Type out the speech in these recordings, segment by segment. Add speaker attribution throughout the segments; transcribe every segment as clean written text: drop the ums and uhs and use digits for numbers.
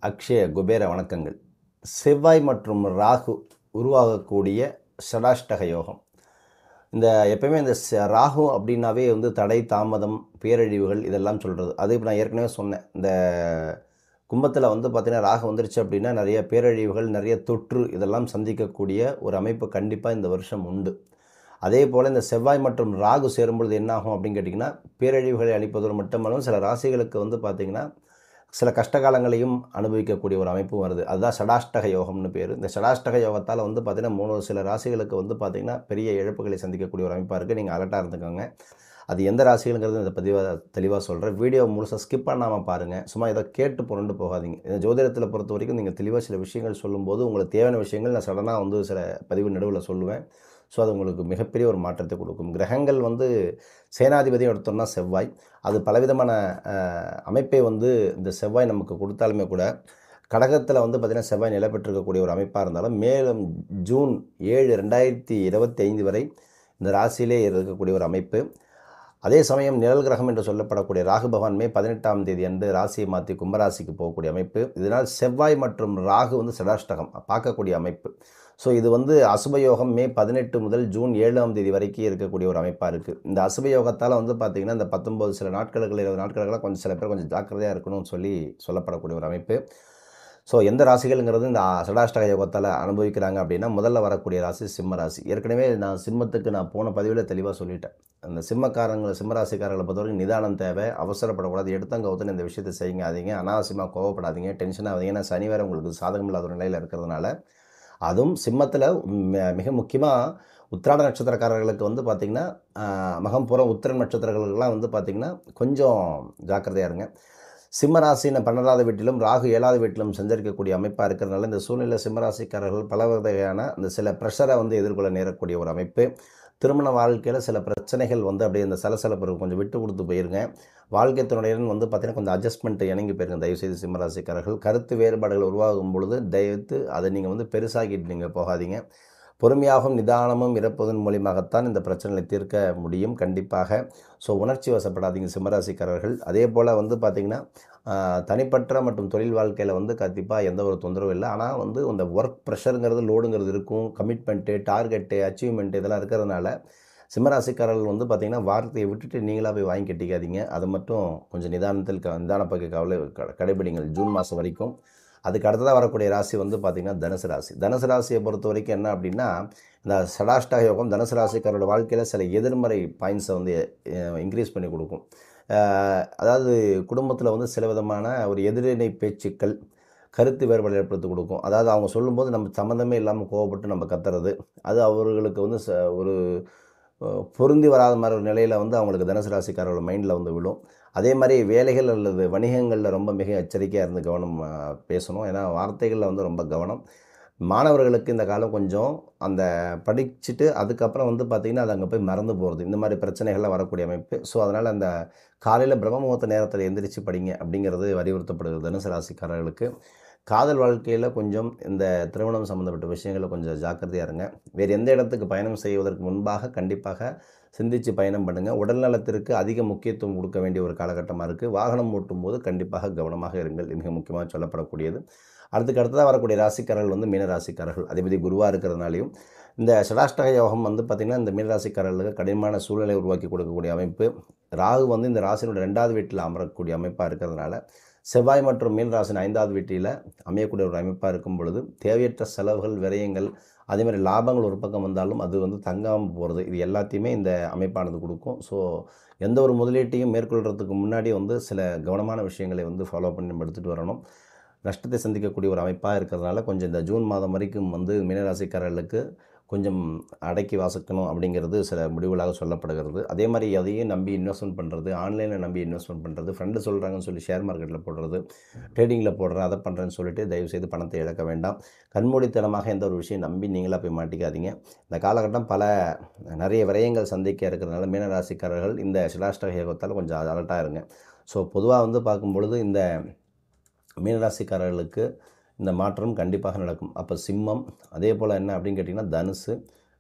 Speaker 1: அக்ஷய குபேர வணக்கங்கள். செவ்வாய் மற்றும் ராகு உருவாகக்கூடிய ஷடாஷ்டக யோகம். இந்த எப்பயுமே இந்த ராகு அப்படின்னாவே வந்து தடை, தாமதம், பேரழிவுகள் இதெல்லாம் சொல்கிறது. அது இப்போ நான் ஏற்கனவே சொன்னேன். இந்த கும்பத்தில் வந்து பார்த்தீங்கன்னா ராகு வந்துருச்சு அப்படின்னா நிறைய பேரழிவுகள், நிறைய தொற்று இதெல்லாம் சந்திக்கக்கூடிய ஒரு அமைப்பு கண்டிப்பாக இந்த வருஷம் உண்டு. அதே போல் இந்த செவ்வாய் மற்றும் ராகு சேரும்பொழுது என்னாகும் அப்படின்னு கேட்டிங்கன்னா, பேரழிவுகளை அளிப்பதோடு மட்டுமல்லாமல் சில ராசிகளுக்கு வந்து பார்த்திங்கன்னா சில கஷ்டகாலங்களையும் அனுபவிக்கக்கூடிய ஒரு அமைப்பும் வருது. அதுதான் ஷடாஷ்டக யோகம்னு பேர். இந்த ஷடாஷ்டக யோகத்தால் வந்து பார்த்திங்கன்னா சில ராசிகளுக்கு வந்து பார்த்திங்கன்னா பெரிய இழப்புகளை சந்திக்கக்கூடிய ஒரு அமைப்பாக இருக்குது. நீங்கள் அலர்ட்டாக இருந்துக்கோங்க. அது எந்த ராசிகள்ங்கிறது இந்த தெளிவாக சொல்கிறேன். வீடியோ முழுசாக ஸ்கிப் பண்ணாமல் பாருங்கள். சும்மா இதை கேட்டு புரண்டு போகாதீங்க. இந்த ஜோதிடத்தில் பொறுத்த வரைக்கும் நீங்கள் தெளிவாக சில விஷயங்கள் சொல்லும்போது உங்களுக்கு தேவையான விஷயங்கள் நான் சடனாக வந்து சில பதிவு நடுவில் சொல்லுவேன். ஸோ அது உங்களுக்கு மிகப்பெரிய ஒரு மாற்றத்தை கொடுக்கும். கிரகங்கள் வந்து சேனாதிபதியும் எடுத்தோம்னா செவ்வாய். அது பலவிதமான அமைப்பை வந்து இந்த செவ்வாய் நமக்கு கொடுத்தாலுமே கூட, கடகத்தில் வந்து பார்த்திங்கன்னா செவ்வாய் நிலை பெற்றிருக்கக்கூடிய ஒரு அமைப்பாக இருந்தாலும், மேலும் ஜூன் 7, 2025 வரை இந்த ராசியிலே இருக்கக்கூடிய ஒரு அமைப்பு. அதே சமயம் நிழல் கிரகம் என்று சொல்லப்படக்கூடிய ராகு பகவான் மே 18ஆம் தேதி அன்று ராசியை மாற்றி கும்பராசிக்கு போகக்கூடிய அமைப்பு. இதனால் செவ்வாய் மற்றும் ராகு வந்து ஷடாஷ்டகம் பார்க்கக்கூடிய அமைப்பு. ஸோ இது வந்து அசுபயோகம் மே 18 முதல் ஜூன் 7ஆம் தேதி வரைக்கும் இருக்கக்கூடிய ஒரு அமைப்பாக இருக்குது. இந்த அசுபயோகத்தால் வந்து பார்த்திங்கன்னா இந்த 19 சில நாட்களுக்கு 20 நாட்களுக்கெல்லாம் கொஞ்சம் சில பேர் கொஞ்சம் ஜாக்கிரதையாக இருக்கணும்னு சொல்லப்படக்கூடிய ஒரு அமைப்பு. ஸோ எந்த ராசிகள்ங்கிறது இந்த ஷடாஷ்டக யோகத்தால் அனுபவிக்கிறாங்க அப்படின்னா, முதல்ல வரக்கூடிய ராசி சிம்ம ராசி. ஏற்கனவே நான் சிம்மத்துக்கு நான் போன பதிவில் தெளிவாக சொல்லிட்டேன். அந்த சிம்ம ராசிக்காரர்களை பொறுத்தவரைக்கும் நிதானம் தேவை, அவசரப்படக்கூடாது, எடுத்தங்கவுத்துன்னு இந்த விஷயத்தை செய்யாதீங்க, அனாவசியமாக கோவப்படாதீங்க, டென்ஷன் ஆகாதீங்க. ஏன்னா சனி வேறு உங்களுக்கு சாதகம் இல்லாத ஒரு நிலையில் இருக்கிறதுனால, அதுவும் சிம்மத்தில் மிக முக்கியமாக உத்திராட நட்சத்திரக்காரர்களுக்கு வந்து பார்த்திங்கன்னா, மகம் புறம் உத்திரம் நட்சத்திரங்களுக்கெல்லாம் வந்து பார்த்திங்கன்னா கொஞ்சம் ஜாக்கிரதையாக இருங்க. சிம்மராசின 12வது வீட்டிலும் ராகு 7வது வீட்டிலும் சஞ்சரிக்கக்கூடிய அமைப்பாக இருக்கிறதுனால இந்த சூழ்நிலை சிம்மராசிக்காரர்கள் பல வகையான அந்த சில ப்ரெஷரை வந்து எதிர்கொள்ள நேரக்கூடிய ஒரு அமைப்பு. திருமண வாழ்க்கையில் சில பிரச்சனைகள் வந்து அப்படியே இந்த சலசலப்பு கொஞ்சம் விட்டு கொடுத்து போயிருங்க. வாழ்க்கை துணையுடன் வந்து பார்த்திங்கன்னா கொஞ்சம் அட்ஜஸ்ட்மெண்ட் இணங்கி போயிருங்க. தயவுசெய்து சிம்மராசிக்காரர்கள் கருத்து வேறுபாடுகள் உருவாகும் பொழுது தயவுத்து அதை நீங்கள் வந்து பெருசாகிட்டு நீங்கள் போகாதீங்க. பொறுமையாகவும் நிதானமும் இருப்பதன் மூலியமாகத்தான் இந்த பிரச்சனைகளை தீர்க்க முடியும் கண்டிப்பாக. ஸோ உணர்ச்சி வசப்படாதீங்க சிம்மராசிக்காரர்கள். அதே போல் வந்து பார்த்திங்கன்னா தனிப்பட்ட மற்றும் தொழில் வாழ்க்கையில் வந்து கண்டிப்பாக எந்த ஒரு தொந்தரவும் இல்லை. ஆனால் வந்து இந்த ஒர்க் ப்ரெஷருங்கிறது லோடுங்கிறது இருக்கும். கமிட்மெண்ட்டு, டார்கெட்டு, அச்சீவ்மெண்ட்டு இதெல்லாம் இருக்கிறதுனால சிம்மராசிக்காரர்கள் வந்து பார்த்திங்கன்னா வார்த்தையை விட்டுட்டு நீங்களாக போய் வாங்கி கட்டிக்காதீங்க. அதை மட்டும் கொஞ்சம் நிதான பக்க கடைபிடிங்கள் ஜூன் மாதம் வரைக்கும். அதுக்கு அடுத்ததாக வரக்கூடிய ராசி வந்து பார்த்திங்கன்னா தனுசு ராசி. தனுசு ராசியை பொறுத்த வரைக்கும் என்ன அப்படின்னா, இந்த ஷடாஷ்டக யோகம் தனுசு ராசிக்காரோட வாழ்க்கையில் சில எதிர்மறை பாயிண்ட்ஸை வந்து இன்க்ரீஸ் பண்ணி கொடுக்கும். அதாவது குடும்பத்தில் வந்து சில விதமான ஒரு எதிரிணை பேச்சுக்கள், கருத்து வேறுபாடு ஏற்படுத்தி கொடுக்கும். அதாவது அவங்க சொல்லும்போது நம்ம சம்மந்தமே இல்லாமல் கோவப்பட்டு நம்ம கத்துறது, அது அவர்களுக்கு வந்து ஒரு பொருந்தி வராத மாதிரி ஒரு நிலையில் வந்து அவங்களுக்கு தனுசு ராசிக்காரோட மைண்டில் வந்து விழும். அதே மாதிரி வேலைகள் அல்லது வணிகங்களில் ரொம்ப மிக எச்சரிக்கையாக இருந்து கவனம் பேசணும். ஏன்னா வார்த்தைகளில் வந்து ரொம்ப கவனம். மாணவர்களுக்கு இந்த காலம் கொஞ்சம் அந்த படிச்சுட்டு அதுக்கப்புறம் வந்து பார்த்திங்கன்னா அது அங்கே போய் மறந்து போகிறது, இந்த மாதிரி பிரச்சனைகள்லாம் வரக்கூடிய அமைப்பு. ஸோ அதனால் அந்த காலையில் பிரம்ம முகூர்த்த நேரத்தில் எந்திரிச்சு படிங்க அப்படிங்கிறது வலியுறுத்தப்படுகிறது தனுசு ராசிக்காரர்களுக்கு. காதல் வாழ்க்கையில் கொஞ்சம் இந்த திருமணம் சம்மந்தப்பட்ட விஷயங்களில் கொஞ்சம் ஜாக்கிரதையாக இருங்க. வேறு எந்த இடத்துக்கு பயணம் செய்வதற்கு முன்பாக கண்டிப்பாக சிந்தித்து பயணம் பண்ணுங்கள். உடல் நலத்திற்கு அதிக முக்கியத்துவம் கொடுக்க வேண்டிய ஒரு காலகட்டமாக இருக்குது. வாகனம் ஓட்டும்போது கண்டிப்பாக கவனமாக இருங்கள், மிக முக்கியமாக சொல்லப்படக்கூடியது. அடுத்ததாக வரக்கூடிய ராசிக்காரர்கள் வந்து மீன ராசிக்காரர்கள். அதிபதி குருவாக இருக்கிறதுனாலையும் இந்த ஷடாஷ்டக யோகம் வந்து பார்த்திங்கன்னா இந்த மீனராசிக்காரர்களுக்கு கடினமான சூழ்நிலை உருவாக்கி கொடுக்கக்கூடிய அமைப்பு. ராகு வந்து இந்த ராசியினுடைய 2வது வீட்டில் அமரக்கூடிய அமைப்பாக இருக்கிறதுனால செவ்வாய் மற்றும் மீன் ராசின் 5வது வீட்டில் அமையக்கூடிய ஒரு அமைப்பாக இருக்கும் பொழுது தேவையற்ற செலவுகள், விரயங்கள், அதே மாதிரி லாபங்கள் ஒரு பக்கம் வந்தாலும் அது வந்து தங்காமல் போகிறது, இது எல்லாத்தையுமே இந்த அமைப்பானது கொடுக்கும். ஸோ எந்த ஒரு முதலீட்டையும் மேற்கொள்கிறதுக்கு முன்னாடி வந்து சில கவனமான விஷயங்களை வந்து ஃபாலோ பண்ணி நம்ம எடுத்துகிட்டு வரணும். நஷ்டத்தை சந்திக்கக்கூடிய ஒரு அமைப்பாக இருக்கிறதுனால கொஞ்சம் இந்த ஜூன் மாதம் வரைக்கும் வந்து மீனராசிக்காரர்களுக்கு கொஞ்சம் அடக்கி வாசிக்கணும் அப்படிங்கிறது சில முடிவுகளாக சொல்லப்படுகிறது. அதே மாதிரி அதையும் நம்பி இன்வெஸ்ட்மெண்ட் பண்ணுறது, ஆன்லைனில் நம்பி இன்வெஸ்ட்மெண்ட் பண்ணுறது, ஃப்ரெண்டு சொல்கிறாங்கன்னு சொல்லி ஷேர் மார்க்கெட்டில் போடுறது, ட்ரேடிங்கில் போடுறேன் அதை பண்ணுறேன்னு சொல்லிட்டு தயவுசெய்து பணத்தை இழக்க வேண்டாம். கண்மூடித்தனமாக எந்த ஒரு விஷயம் நம்பி நீங்களாக போய் மாட்டிக்காதீங்க. இந்த காலகட்டம் நிறைய விரயங்கள் சந்திக்க இருக்கிறதுனால மீனராசிக்காரர்கள் இந்த ஷடாஷ்டக யோகத்தால் கொஞ்சம் அலர்ட்டாக இருங்க. ஸோ பொதுவாக வந்து பார்க்கும்பொழுது இந்த மீனராசிக்காரர்களுக்கு இந்த மாற்றம் கண்டிப்பாக நடக்கும். அப்போ சிம்மம், அதே போல் என்ன அப்படின்னு கேட்டிங்கன்னா தனுசு,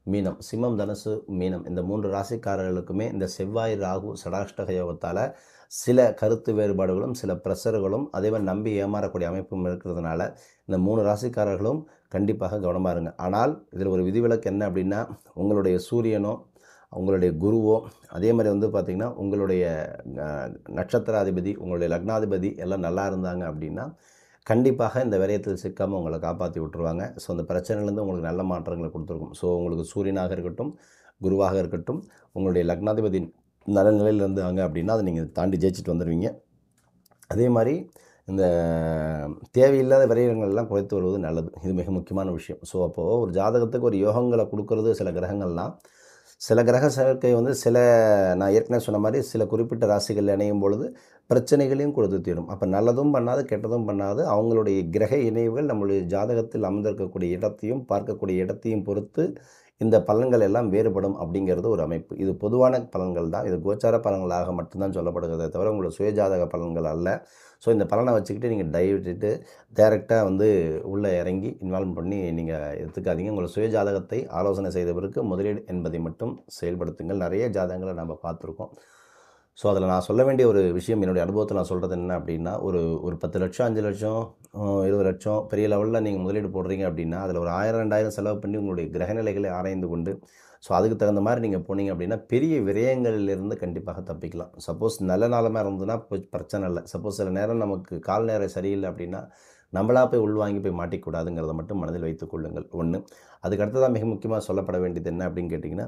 Speaker 1: மீனம். சிம்மம், தனுசு, மீனம் இந்த 3 ராசிக்காரர்களுக்குமே இந்த செவ்வாய் ராகு சடாஷ்டக யோகத்தால் சில கருத்து வேறுபாடுகளும் சில ப்ரெஷர்களும் அதேமாதிரி நம்பி ஏமாறக்கூடிய அமைப்பும் இருக்கிறதுனால இந்த 3 ராசிக்காரர்களும் கண்டிப்பாக கவனமாக இருங்க. ஆனால் இதில் ஒரு விதிவிலக்கு என்ன அப்படின்னா, உங்களுடைய சூரியனோ உங்களுடைய குருவோ அதே மாதிரி வந்து பார்த்திங்கன்னா உங்களுடைய நட்சத்திராதிபதி உங்களுடைய லக்னாதிபதி எல்லாம் நல்லா இருந்தாங்க அப்படின்னா கண்டிப்பாக இந்த விரயத்தில் சிக்காமல் உங்களை காப்பாற்றி விட்டுருவாங்க. ஸோ அந்த பிரச்சனையிலேருந்து உங்களுக்கு நல்ல மாற்றங்களை கொடுத்துருக்கும். ஸோ உங்களுக்கு சூரியனாக இருக்கட்டும், குருவாக இருக்கட்டும், உங்களுடைய லக்னாதிபதி நல்ல நிலையில் இருந்தாங்க அப்படின்னா அதை நீங்கள் தாண்டி ஜெயிச்சுட்டு வந்துடுவீங்க. அதே மாதிரி இந்த தேவையில்லாத விரயங்கள்லாம் குறைத்து வருவது நல்லது. இது மிக முக்கியமான விஷயம். ஸோ அப்போது ஒரு ஜாதகத்துக்கு ஒரு யோகங்களை கொடுக்கறது சில கிரகங்கள்லாம், சில கிரக சேர்க்கை வந்து நான் ஏற்கனவே சொன்ன மாதிரி சில குறிப்பிட்ட ராசிகள் இணையும் பொழுது பிரச்சனைகளையும் கொடுத்து தீரும். அப்போ நல்லதும் பண்ணாது கெட்டதும் பண்ணாது அவங்களுடைய கிரக இணைவுகள் நம்மளுடைய ஜாதகத்தில் அமர்ந்திருக்கக்கூடிய இடத்தையும் பார்க்கக்கூடிய இடத்தையும் பொறுத்து இந்த பலன்கள் எல்லாம் வேறுபடும் அப்படிங்கிறது ஒரு அமைப்பு. இது பொதுவான பலன்கள் தான். இது கோச்சார பலன்களாக மட்டும்தான் சொல்லப்படுகிறதே தவிர உங்களோட சுயஜாதக பலன்கள் அல்ல. ஸோ இந்த பலனை வச்சுக்கிட்டு நீங்கள் விட்டுட்டு டைரெக்டாக வந்து உள்ளே இறங்கி இன்வால்வ் பண்ணி நீங்கள் எடுத்துக்காதீங்க. உங்களோட சுயஜாதகத்தை ஆலோசனை செய்த பிறகு முதலீடு என்பதை மட்டும் செயல்படுத்துங்கள். நிறைய ஜாதகங்களை நம்ம பார்த்துருக்கோம். ஸோ அதில் நான் சொல்ல வேண்டிய ஒரு விஷயம் என்னுடைய அனுபவத்தில் நான் சொல்கிறது என்ன அப்படின்னா, ஒரு 10 லட்சம் 5 லட்சம் 20 லட்சம் பெரிய லெவலில் நீங்கள் முதலீடு போடுறீங்க அப்படின்னா அதில் ஒரு 1000 2000 செலவு பண்ணி உங்களுடைய கிரகநிலைகளை ஆராய்ந்து கொண்டு ஸோ அதுக்கு தகுந்த மாதிரி நீங்கள் போனீங்க அப்படின்னா பெரிய விரயங்களிலிருந்து கண்டிப்பாக தப்பிக்கலாம். சப்போஸ் நல்ல நாளமாக இருந்ததுன்னா பிரச்சனை இல்லை. சப்போஸ் சில நேரம் நமக்கு கால் நேரம் சரியில்லை அப்படின்னா நம்மளாக போய் உள்வாங்கி போய் மாட்டிக்கூடாதுங்கிறத மட்டும் மனதில் வைத்துக் கொள்ளுங்கள். ஒன்று. அதுக்கு அடுத்ததாக மிக முக்கியமாக சொல்லப்பட வேண்டியது என்ன அப்படின்னு கேட்டிங்கன்னா,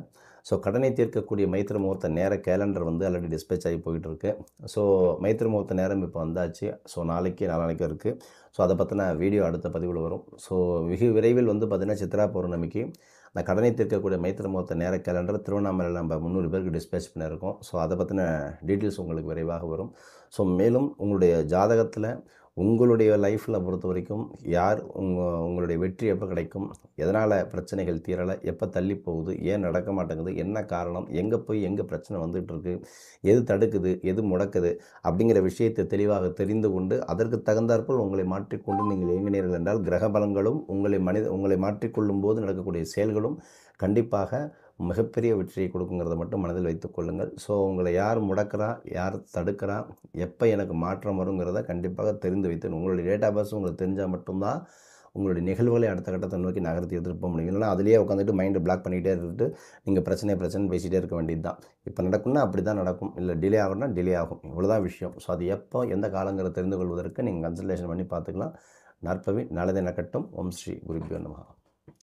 Speaker 1: ஸோ கடனை தீர்க்கக்கூடிய மைத்திர முகூர்த்த நேர கேலண்டர் வந்து ஆல்ரெடி டிஸ்பேச் ஆகி போயிட்டுருக்கு. ஸோ மைத்திர முகூர்த்த நேரம் இப்போ வந்தாச்சு. ஸோ நாளைக்கு இருக்குது. ஸோ அதை பற்றின வீடியோ அடுத்த பதிவில் வரும். ஸோ வெகு விரைவில் வந்து பார்த்திங்கன்னா சித்ரா பௌர்ணமிக்கு அந்த கடனை தீர்க்கக்கூடிய மைத்திர முகூர்த்த நேர கேலண்டர் திருவண்ணாமலையில் நம்ம 300 பேருக்கு டிஸ்பேச் பண்ணியிருக்கோம். ஸோ அதை பற்றின டீட்டெயில்ஸ் உங்களுக்கு விரைவாக வரும். ஸோ மேலும் உங்களுடைய ஜாதகத்தில் உங்களுடைய லைஃப்பில் பொறுத்த வரைக்கும் யார் உங்களுடைய வெற்றி எப்போ கிடைக்கும், எதனால் பிரச்சனைகள் தீரலை, எப்போ தள்ளி போகுது, ஏன் நடக்க மாட்டேங்குது, என்ன காரணம், எங்கே பிரச்சனை வந்துகிட்ருக்கு, எது தடுக்குது எது முடக்குது அப்படிங்கிற விஷயத்தை தெளிவாக தெரிந்து கொண்டு அதற்கு தகுந்தாற்போல் உங்களை மாற்றிக்கொண்டு நீங்கள் இயங்கினீர்கள் என்றால் கிரக பலங்களும் உங்களை மாற்றிக்கொள்ளும் போது நடக்கக்கூடிய செயல்களும் கண்டிப்பாக மிகப்பெரிய வெற்றியை கொடுக்குங்கிறத மட்டும் மனதில் வைத்துக் கொள்ளுங்கள். ஸோ உங்களை யார் முடக்கிறா, யார் தடுக்கிறா, எப்போ எனக்கு மாற்றம் வருங்கிறத கண்டிப்பாக தெரிந்து வைத்து உங்களுடைய டேட் ஆஃப் பர்த் உங்களுக்கு தெரிஞ்சால் மட்டும்தான் உங்களுடைய நிகழ்வுகளை அடுத்த கட்டத்தை நோக்கி நகர்த்தி எடுத்துகிட்டு போக முடியும். இல்லைனா அதிலேயே உட்காந்துட்டு மைண்டை பிளாக் பண்ணிகிட்டே இருந்துட்டு நீங்கள் பிரச்சனை பேசிகிட்டே இருக்க வேண்டியது தான். இப்போ நடக்கும்னா அப்படி தான் நடக்கும், இல்லை டிலே ஆகும்னா டிலே ஆகும். இவ்வளோதான் விஷயம். ஸோ அது எப்போ எந்த காலங்கிறத தெரிந்து கொள்வதற்கு நீங்கள் கன்சல்டேஷன் பண்ணி பார்த்துக்கலாம். நற்பவி நல்லதே நடக்கட்டும். ஓம் ஸ்ரீ குருபியோ நமஹ.